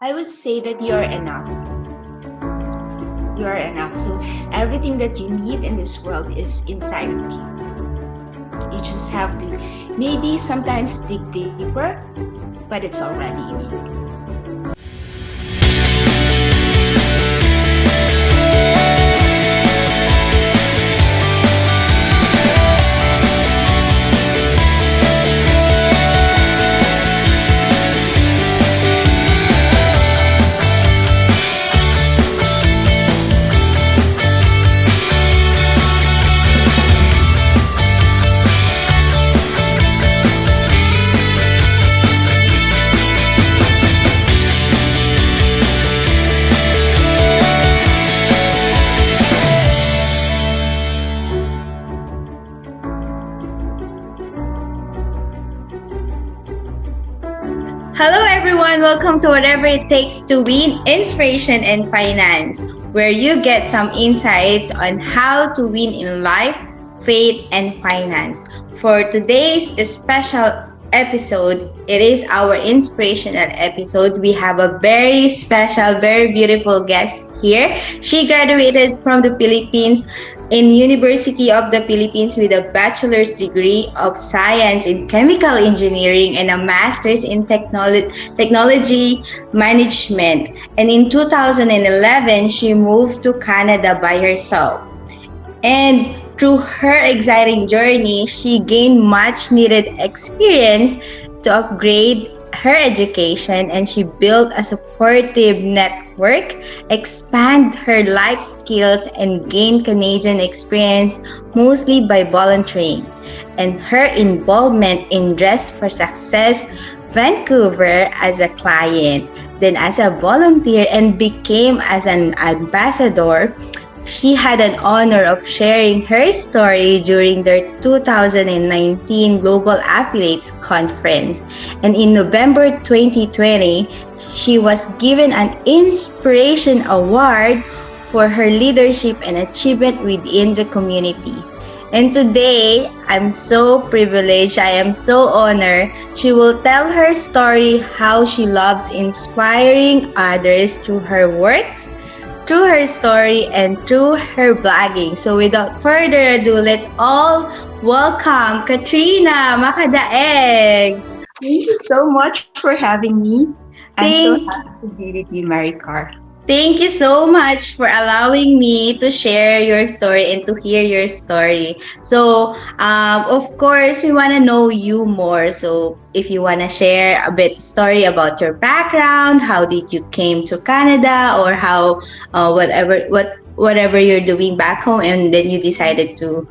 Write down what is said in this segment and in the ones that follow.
I would say that you are enough. You are enough. So everything that you need in this world is inside of you. You just have to maybe sometimes dig deeper, but it's already in you. Hello, everyone. Welcome to Whatever It Takes to Win Inspiration and Finance, where you get some insights on how to win in life, faith, and finance. For today's special episode, it is our inspirational episode. We have a very special, very beautiful guest here. She graduated from the Philippines in University of the Philippines with a bachelor's degree of science in chemical engineering and a master's in technology management. And in 2011, she moved to Canada by herself. And through her exciting journey, she gained much needed experience to upgrade her education, and she built a supportive network, expand her life skills, and gain Canadian experience mostly by volunteering. And her involvement in Dress for Success Vancouver as a client, then as a volunteer, and became as an ambassador. She had an honor of sharing her story during their 2019 Global Affiliates Conference. And in November 2020, she was given an Inspiration Award for her leadership and achievement within the community. And today, I'm so privileged, I am so honored. She will tell her story how she loves inspiring others through her works, through her story, and through her blogging. So without further ado, let's all welcome Katrina Makadaeg. Thank you so much for having me. I'm so Thank, happy to be with you, Maricar. thank you so much for allowing me to share your story and to hear your story. So, of course, we want to know you more. So, if you want to share a bit story about your background, how did you came to Canada, or how whatever you're doing back home, and then you decided to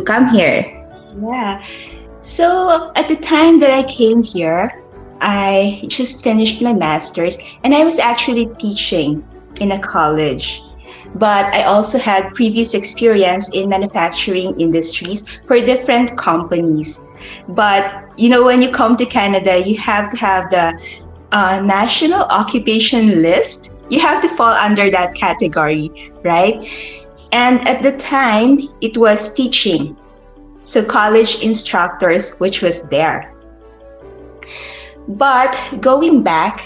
come here. Yeah. So at the time that I came here, I just finished my master's and I was actually teaching in a college. But I also had previous experience in manufacturing industries for different companies. But when you come to Canada, you have to have the national occupation list. You have to fall under that category, right? And at the time, it was teaching. So college instructors, which was there. But going back,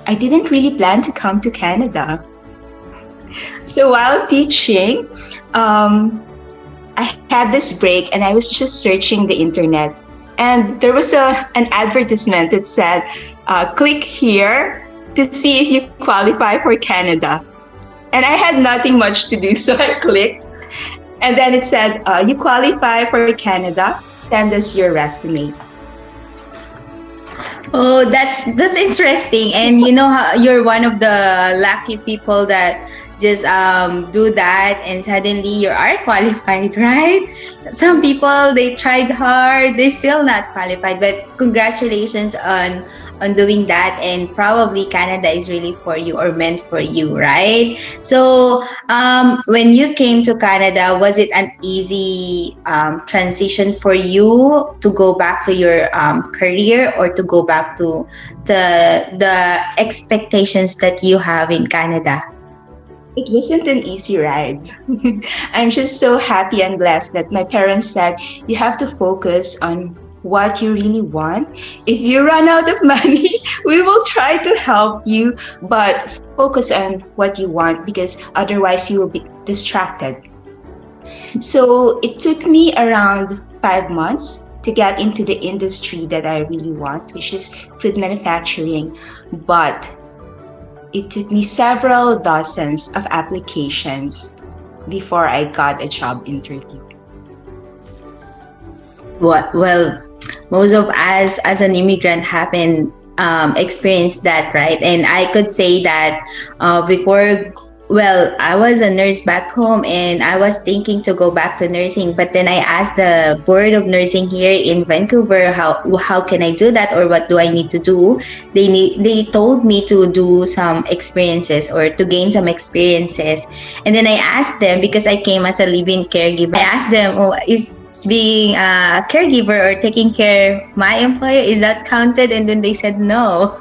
I didn't really plan to come to Canada. So while teaching, I had this break and I was just searching the internet. And there was an advertisement that said, click here to see if you qualify for Canada. And I had nothing much to do, so I clicked. And then it said, you qualify for Canada, send us your resume. Oh, that's interesting. And you know how you're one of the lucky people that just do that and suddenly you are qualified, right? Some people, they tried hard, they still not qualified, but congratulations on doing that, and probably Canada is really for you or meant for you, right? So when you came to Canada, was it an easy transition for you to go back to your career, or to go back to the expectations that you have in Canada? It wasn't an easy ride. I'm just so happy and blessed that my parents said, you have to focus on what you really want. If you run out of money, we will try to help you, but focus on what you want because otherwise you will be distracted. So it took me around 5 months to get into the industry that I really want, which is food manufacturing. But it took me several dozens of applications before I got a job interview. What? Well, most of us as an immigrant haven't experienced that, right? And I could say that before. Well, I was a nurse back home and I was thinking to go back to nursing, but then I asked the board of nursing here in Vancouver how can I do that or what do I need to do. They told me to do some experiences or to gain some experiences. And then I asked them because I came as a live-in caregiver. I asked them, "Oh, is being a caregiver or taking care of my employer, is that counted?" And then they said no.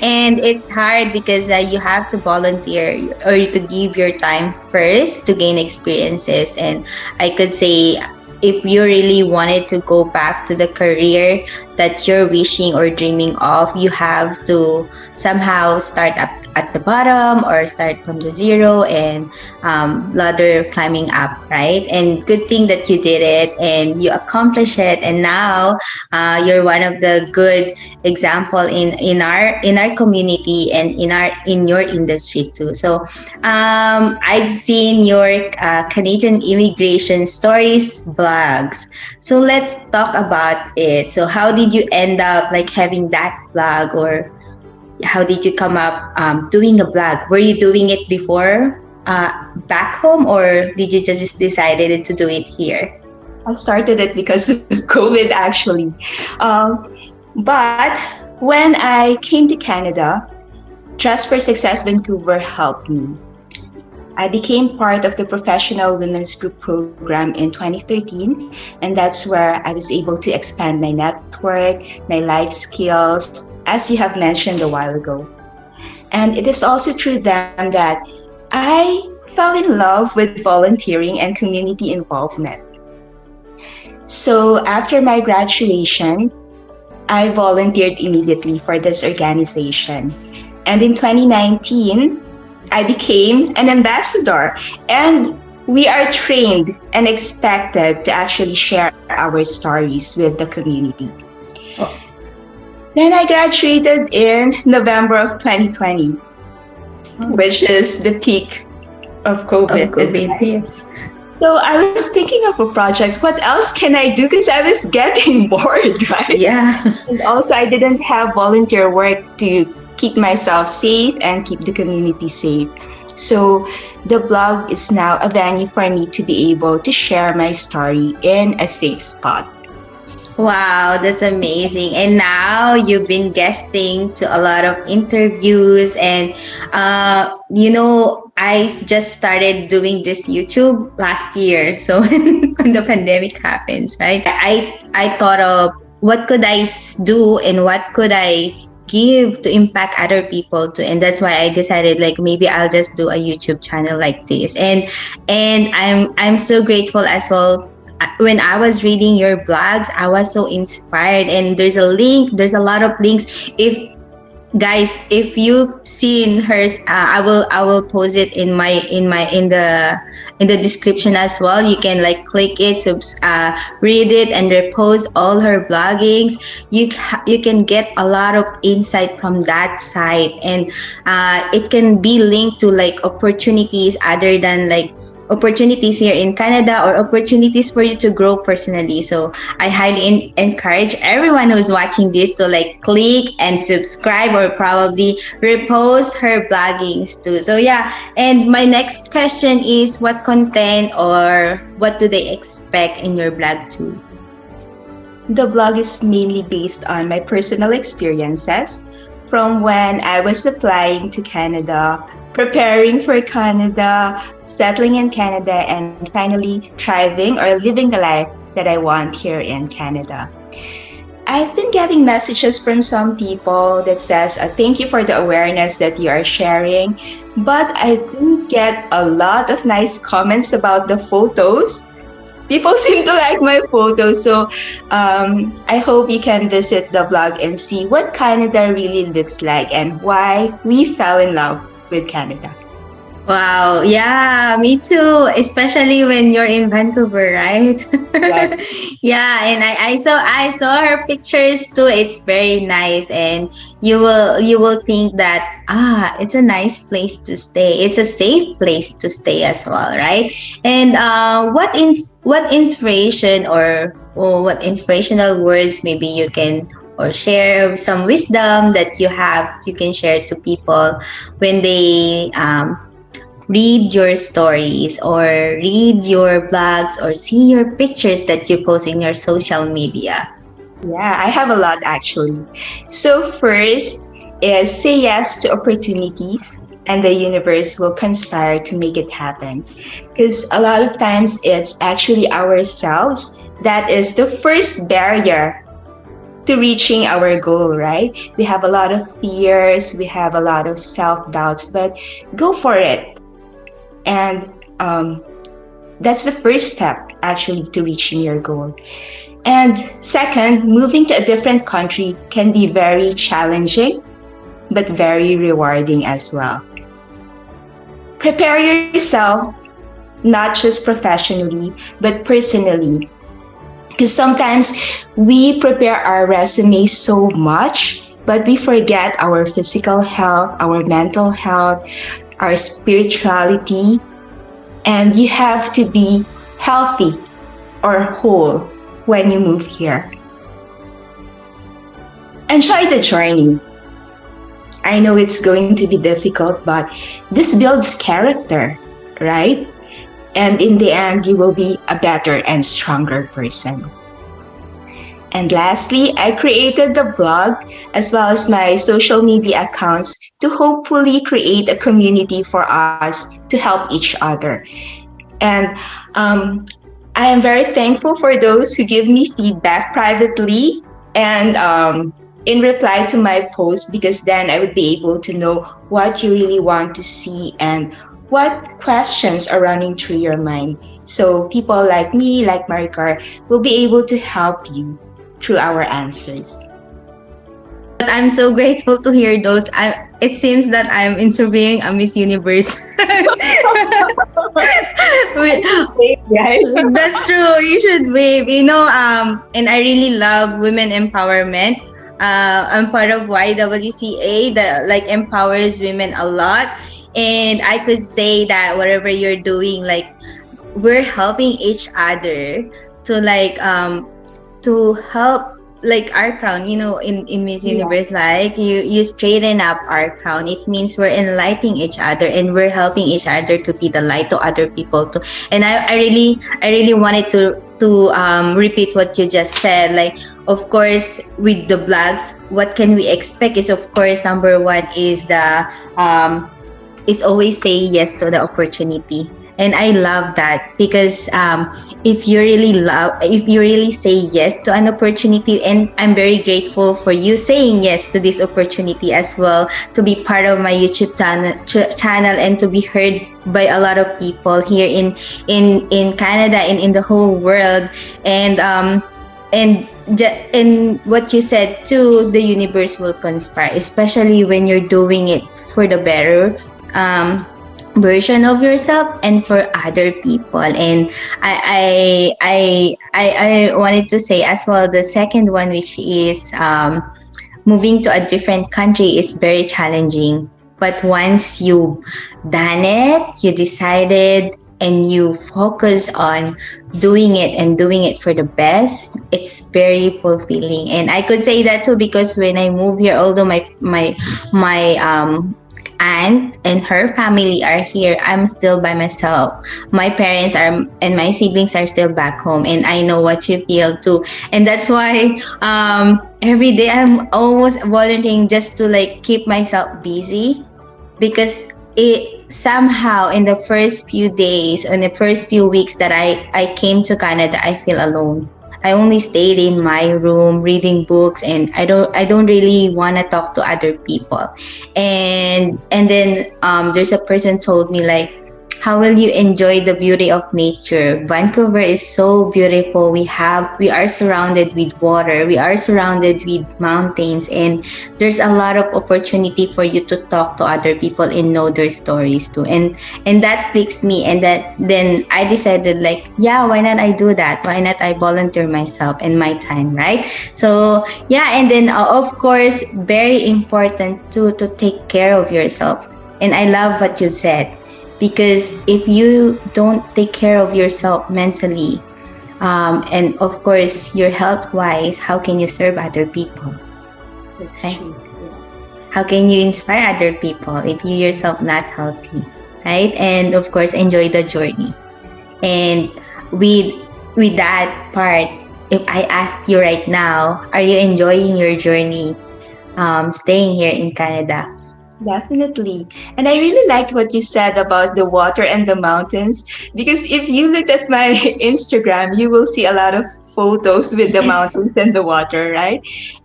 And it's hard because you have to volunteer or to give your time first to gain experiences. And I could say if you really wanted to go back to the career that you're wishing or dreaming of, you have to somehow start up at the bottom or start from the zero and ladder climbing up, right? And good thing that you did it and you accomplished it, and now you're one of the good example in our community and in your industry too. So I've seen your Canadian immigration stories blogs. So let's talk about it. So how did you end up like having that blog, or how did you come up doing a blog? Were you doing it before back home, or did you just decided to do it here? I started it because of COVID actually. But when I came to Canada, Trust for Success Vancouver helped me. I became part of the Professional Women's Group program in 2013, and that's where I was able to expand my network, my life skills, as you have mentioned a while ago. And it is also through them that I fell in love with volunteering and community involvement. So after my graduation, I volunteered immediately for this organization. And in 2019, I became an ambassador, and we are trained and expected to actually share our stories with the community. Oh. Then I graduated in November of 2020, which is the peak of COVID. Yes. So I was thinking of a project. What else can I do? Because I was getting bored, right? Yeah. And also, I didn't have volunteer work to keep myself safe and keep the community safe. So the blog is now a venue for me to be able to share my story in a safe spot. Wow, that's amazing. And now you've been guesting to a lot of interviews, and I just started doing this YouTube last year. So when the pandemic happens, right? I thought of what could I do and what could I give to impact other people too, and that's why I decided like maybe I'll just do a YouTube channel like this. And I'm so grateful as well. When I was reading your blogs, I was so inspired, and there's a lot of links. If you've seen hers, I will post it in the description as well. You can like click it, read it, and repost all her bloggings. You can get a lot of insight from that site, and it can be linked to like opportunities other than like opportunities here in Canada or opportunities for you to grow personally. So I highly encourage everyone who's watching this to like click and subscribe or probably repost her bloggings too. So yeah, and my next question is what content or what do they expect in your blog too? The blog is mainly based on my personal experiences from when I was applying to Canada, preparing for Canada, settling in Canada, and finally thriving or living the life that I want here in Canada. I've been getting messages from some people that says, thank you for the awareness that you are sharing. But I do get a lot of nice comments about the photos. People seem to like my photos. So I hope you can visit the blog and see what Canada really looks like and why we fell in love with Canada. Wow. Yeah, me too. Especially when you're in Vancouver, right? Right. Yeah, and I saw her pictures too. It's very nice, and you will think that it's a nice place to stay. It's a safe place to stay as well, right? And what inspiration or what inspirational words maybe you can or share some wisdom that you can share to people when they read your stories or read your blogs or see your pictures that you post in your social media. Yeah, I have a lot actually. So, first is say yes to opportunities, and the universe will conspire to make it happen. Because a lot of times it's actually ourselves that is the first barrier to reaching our goal, right? We have a lot of fears, we have a lot of self doubts, but go for it. And that's the first step actually to reaching your goal. And second, moving to a different country can be very challenging, but very rewarding as well. Prepare yourself, not just professionally, but personally. Because sometimes we prepare our resume so much, but we forget our physical health, our mental health, our spirituality, and you have to be healthy or whole when you move here. Enjoy the journey. I know it's going to be difficult, but this builds character, right? And in the end, you will be a better and stronger person. And lastly, I created the blog as well as my social media accounts to hopefully create a community for us to help each other. And I am very thankful for those who give me feedback privately and in reply to my post, because then I would be able to know what you really want to see and what questions are running through your mind. So people like me, like Maricar, will be able to help you through our answers. But I'm so grateful to hear those. It seems that I'm interviewing a Miss Universe. Wait, Right? that's true. You should wave. And I really love women empowerment. I'm part of YWCA that like empowers women a lot. And I could say that whatever you're doing, like we're helping each other to to help like our crown, in Miss Yeah. Universe, like you straighten up our crown. It means we're enlightening each other and we're helping each other to be the light to other people too. And I really wanted to repeat what you just said. Like, of course, with the blogs, what can we expect is, of course, number one is the is always say yes to the opportunity. And I love that because if you really say yes to an opportunity, and I'm very grateful for you saying yes to this opportunity as well, to be part of my YouTube channel and to be heard by a lot of people here in Canada and in the whole world. And what you said too, the universe will conspire, especially when you're doing it for the better version of yourself and for other people. And I wanted to say as well, the second one, which is moving to a different country, is very challenging. But once you done it, you decided and you focus on doing it and doing it for the best, it's very fulfilling. And I could say that too because when I moved here, although my aunt and her family are here, I'm still by myself. My parents are and my siblings are still back home, and I know what you feel too. And that's why every day I'm almost volunteering just to like keep myself busy, because it somehow in the first few days, in the first few weeks that I came to Canada, I feel alone. I only stayed in my room reading books, and I don't really want to talk to other people. And then there's a person told me like, How will you enjoy the beauty of nature? Vancouver is so beautiful. We are surrounded with water. We are surrounded with mountains, and there's a lot of opportunity for you to talk to other people and know their stories too. And that clicks me, and that then I decided like, yeah, why not I do that? Why not I volunteer myself and my time, right? So yeah, and then of course, very important too to take care of yourself. And I love what you said, because if you don't take care of yourself mentally, and of course your health wise, how can you serve other people, That's right? true. How can you inspire other people if you yourself not healthy, right? And of course enjoy the journey. And with with that part, if I asked you right now, are you enjoying your journey, staying here in Canada? Definitely. And I really liked what you said about the water and the mountains, because if you look at my Instagram, you will see a lot of photos with the Yes. mountains and the water, right?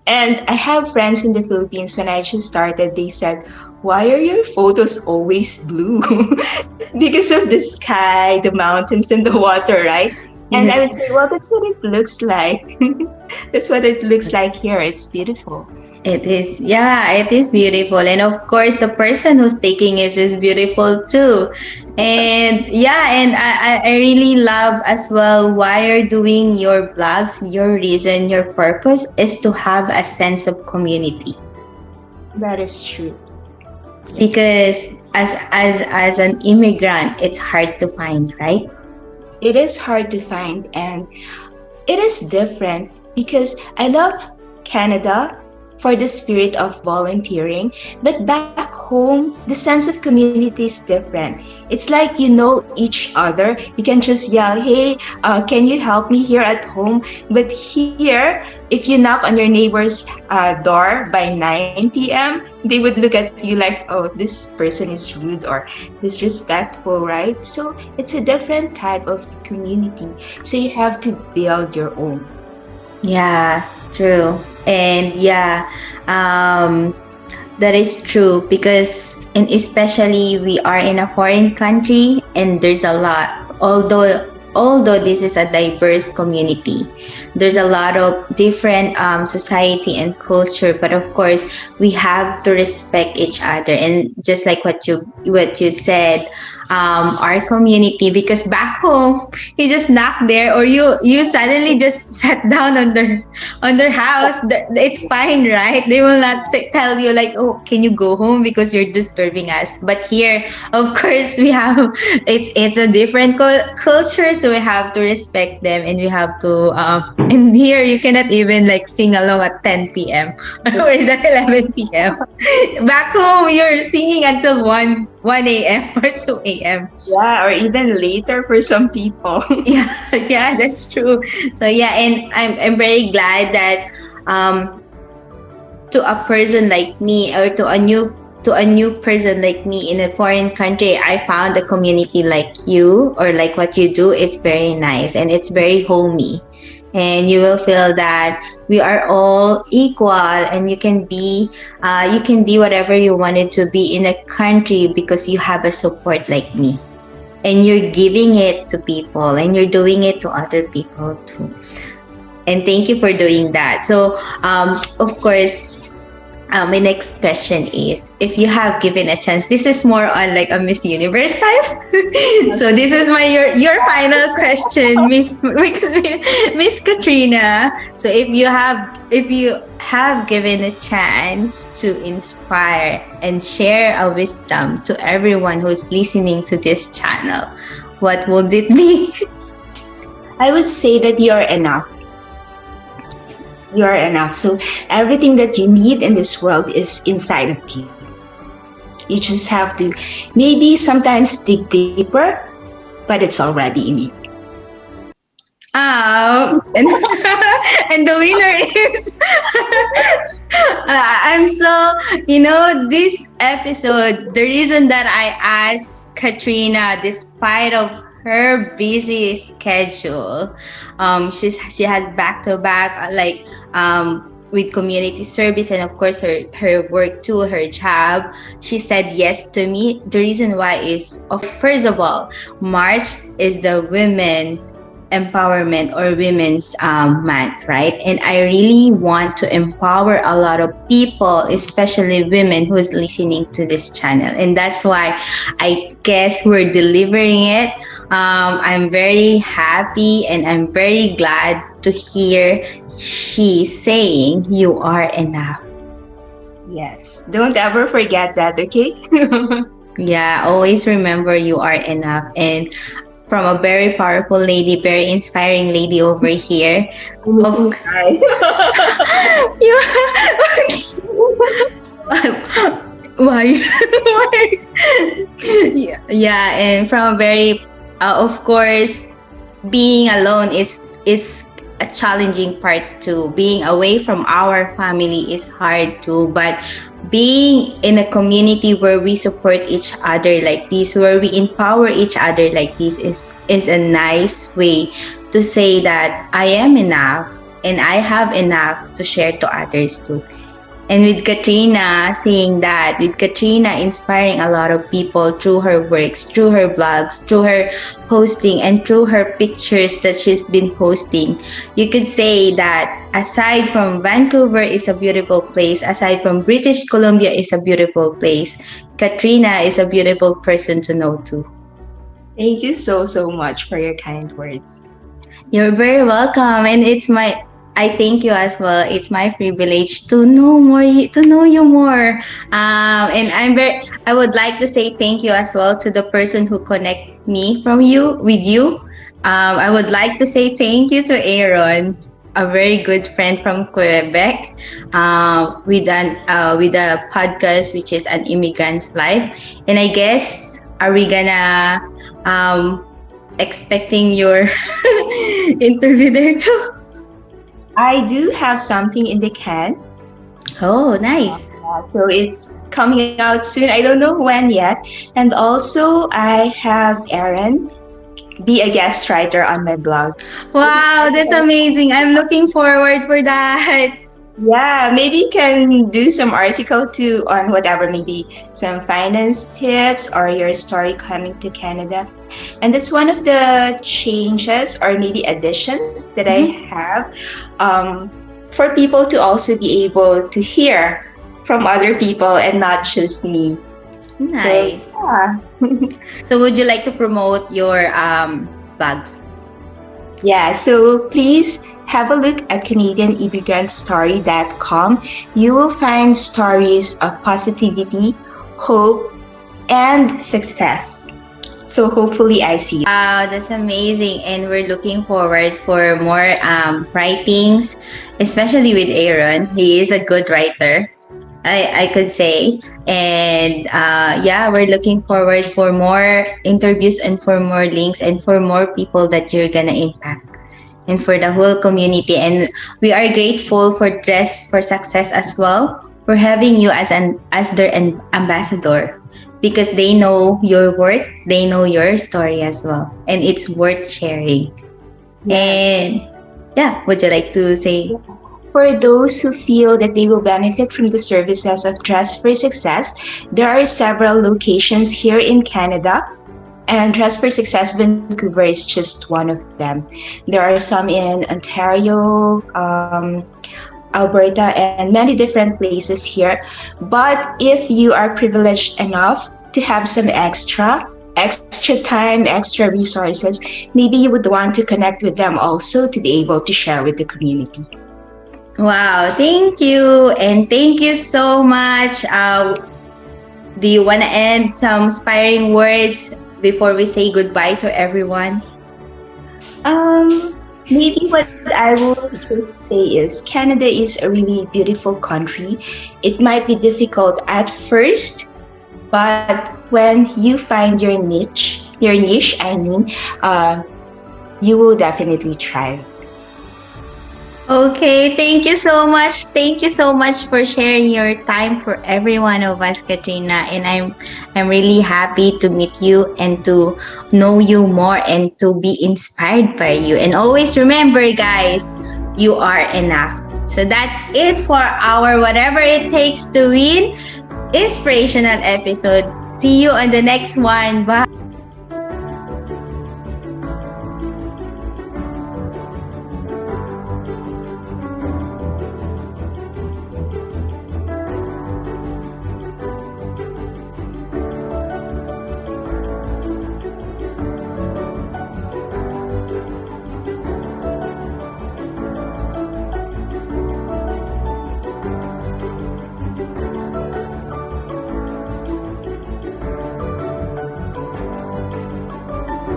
And I have friends in the Philippines. When I just started, they said, "Why are your photos always blue?" Because of the sky, the mountains, and the water, right? And I would Yes. say, well, that's what it looks like. That's what it looks like here. It's beautiful. It is, yeah, it is beautiful. And of course, the person who's taking it is beautiful too. And yeah, and I really love as well why you're doing your blogs. Your reason, your purpose is to have a sense of community. That is true. Yeah. Because as an immigrant, it's hard to find, right? It is hard to find, and it is different because I love Canada for the spirit of volunteering, but back home, the sense of community is different. It's like you know each other. You can just yell, "Hey, can you help me here at home?" But here, if you knock on your neighbor's door by 9 p.m., they would look at you like, "Oh, this person is rude or disrespectful," right? So it's a different type of community. So you have to build your own. Yeah, true. And yeah, um, that is true because, and especially we are in a foreign country and there's a lot, although this is a diverse community, there's a lot of different society and culture, but of course we have to respect each other. And just like what you said, our community, because back home you just knock there, or you suddenly just sat down on their house, it's fine, right? They will not tell you like, oh, can you go home because you're disturbing us. But here, of course, we have it's a different culture, so we have to respect them, and we have to and here you cannot even like sing along at 10 p.m. or is that 11 p.m. Back home you're singing until 1 a.m. or 2 a.m. Yeah, or even later for some people. Yeah, yeah, that's true. So yeah, and I'm very glad that um to a person like me, or to a new person like me in a foreign country, I found a community like you, or like what you do. It's very nice and it's very homey, and you will feel that we are all equal, and you can be whatever you wanted to be in a country because you have a support like me, and you're giving it to people, and you're doing it to other people too. And thank you for doing that. So of course, my next question is, if you have given a chance, this is more on like a Miss Universe type. So this is your final question, Miss Miss Katrina. So if you have given a chance to inspire and share a wisdom to everyone who's listening to this channel, what would it be? I would say that you're enough. You are enough. So everything that you need in this world is inside of you. You just have to maybe sometimes dig deeper, but it's already in you. And, and the winner is I'm so, this episode, the reason that I asked Katrina, despite of her busy schedule, she has back to back, like, with community service, and of course her work too, her job. She said yes to me. The reason why is, of course, first of all, March is the women empowerment or women's month, right? And I really want to empower a lot of people, especially women who's listening to this channel. And that's why I guess we're delivering it. I'm very happy and I'm very glad to hear she saying you are enough. Yes. Don't ever forget that, okay? Yeah, always remember you are enough. And from a very powerful lady, very inspiring lady over here. Of you, why? Yeah, yeah, and from a very, of course, being alone is a challenging part too. Being away from our family is hard too, but being in a community where we support each other like this, where we empower each other like this, is a nice way to say that I am enough and I have enough to share to others too. And with Katrina saying that, with Katrina inspiring a lot of people through her works, through her blogs, through her posting, and through her pictures that she's been posting, you could say that aside from Vancouver is a beautiful place, aside from British Columbia is a beautiful place, Katrina is a beautiful person to know too. Thank you so much for your kind words. You're very welcome, and I thank you as well. It's my privilege to know more, to know you more. And I would like to say thank you as well to the person who connect me with you. I would like to say thank you to Aaron, a very good friend from Quebec, with a podcast which is an immigrant's life. And I guess, are we gonna expecting your interview there too? I do have something in the can. Oh, nice. So it's coming out soon. I don't know when yet. And also, I have Aaron be a guest writer on my blog. Wow, that's amazing. I'm looking forward for that. Yeah, maybe you can do some article too on whatever, maybe some finance tips or your story coming to Canada. And that's one of the changes or maybe additions that I have, for people to also be able to hear from other people and not just me. Nice. So, yeah. So would you like to promote your blogs? Yeah, so please have a look at CanadianImmigrantStory.com. You will find stories of positivity, hope, and success. So hopefully I see you. Wow, that's amazing. And we're looking forward for more writings, especially with Aaron. He is a good writer, I could say. And yeah, we're looking forward for more interviews and for more links and for more people that you're gonna impact and for the whole community. And we are grateful for Dress for Success as well for having you as their ambassador, because they know your worth, they know your story as well, and it's worth sharing. Yeah. And yeah, would you like to say? For those who feel that they will benefit from the services of Dress for Success, there are several locations here in Canada, and Dress for Success Vancouver is just one of them. There are some in Ontario, Alberta, and many different places here. But if you are privileged enough to have some extra time, extra resources, maybe you would want to connect with them also to be able to share with the community. Wow, thank you. And thank you so much. Do you want to end some inspiring words before we say goodbye to everyone? Maybe what I will just say is Canada is a really beautiful country. It might be difficult at first, but when you find your niche, you will definitely thrive. Okay, thank you so much. Thank you so much for sharing your time for every one of us, Katrina. And I'm really happy to meet you and to know you more and to be inspired by you. And always remember, guys, you are enough. So that's it for our Whatever It Takes to Win inspirational episode. See you on the next one. Bye.